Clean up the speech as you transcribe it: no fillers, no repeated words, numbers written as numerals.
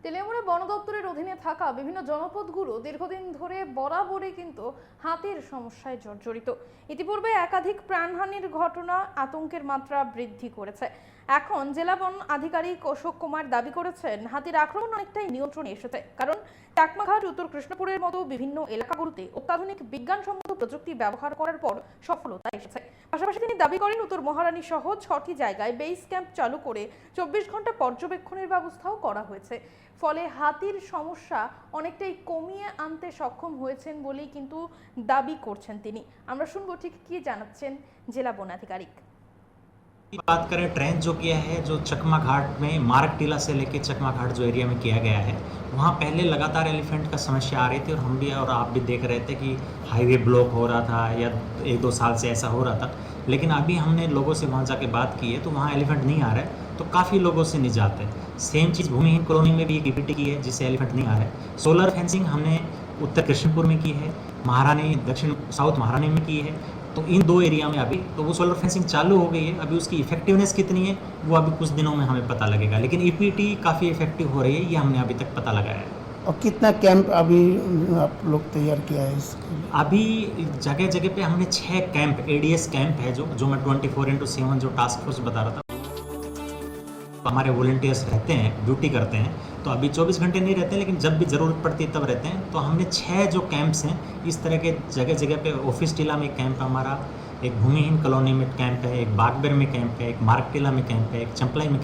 তেলিয়ামুড়া বন দপ্তরের অধীনে থাকা বিভিন্ন জনপদগুলো দীর্ঘদিন ধরে বরাবরই কিন্তু হাতির সমস্যায় জর্জরিত। ইতিপূর্বে একাধিক প্রাণহানির ঘটনা আতঙ্কের মাত্রা বৃদ্ধি করেছে। এখন জেলা বন আধিকারিক অশোক কুমার দাবি করেছেন, হাতির আক্রমণ অনেকটাই নিয়ন্ত্রণে এসেছে, কারণ টাকমাঘাট, উত্তর কৃষ্ণপুরের মতো বিভিন্ন এলাকাগুলোতে অত্যাধুনিক বিজ্ঞানসম্মত প্রযুক্তি ব্যবহার করার পর সফলতা এসেছে। পাশাপাশি তিনি দাবি করেন, উত্তর মহারানী সহ 6টি জায়গায় বেস ক্যাম্প চালু করে 24 ঘন্টা পর্যবেক্ষণের ব্যবস্থাও করা হয়েছে। ফলে হাতির সমস্যা অনেকটাই কমিয়ে আনতে সক্ষম হয়েছেন বলেই কিন্তু দাবি করছেন তিনি। আমরা শুনবো ঠিক কি জানাচ্ছেন জেলা বন আধিকারিক। बात करें ट्रेंड जो किया है, जो चकमा घाट में मार्ग टीला से लेके चकमा घाट जो एरिया में किया गया है, वहाँ पहले लगातार एलिफेंट का समस्या आ रही थी और हम भी और आप भी देख रहे थे कि हाईवे ब्लॉक हो रहा था या 1-2 साल से ऐसा हो रहा था। लेकिन अभी हमने लोगों से वहाँ जाके बात की है तो वहाँ एलिफेंट नहीं आ रहा है, तो काफ़ी लोगों से निजात है। सेम चीज़ भूमिहीन कॉलोनी में भी एक EPT की है जिससे एलिफेंट नहीं आ रहा है। सोलर फेंसिंग हमने उत्तर कृष्णपुर में की है, महारानी दक्षिण साउथ महारानी में की है। तो इन 2 एरिया में अभी तो वो सोलर फेंसिंग चालू हो गई है। अभी उसकी इफेक्टिवनेस कितनी है वो अभी कुछ दिनों में हमें पता लगेगा, लेकिन EPT काफ़ी इफेक्टिव हो रही है, ये हमने अभी तक पता लगाया है। और कितना कैंप अभी आप लोग तैयार किया है इसके लिए? अभी जगह जगह पे हमने 6 कैंप ADS कैंप है जो मैं 24/7 जो टास्क फोर्स बता रहा था, हमारे वॉलंटियर्स रहते हैं, ड्यूटी करते हैं। तो अभी 24 घंटे नहीं रहते हैं, लेकिन जब भी ज़रूरत पड़ती है तब रहते हैं। तो हमने 6 जो कैंप्स हैं इस तरह के जगह जगह पे, ऑफिस टीला में कैंप है हमारा, एक भूमिहीन कॉलोनी में कैंप है, एक बागबेर में कैंप है, एक मार्ग टीला में कैंप है, एक चंपलाई में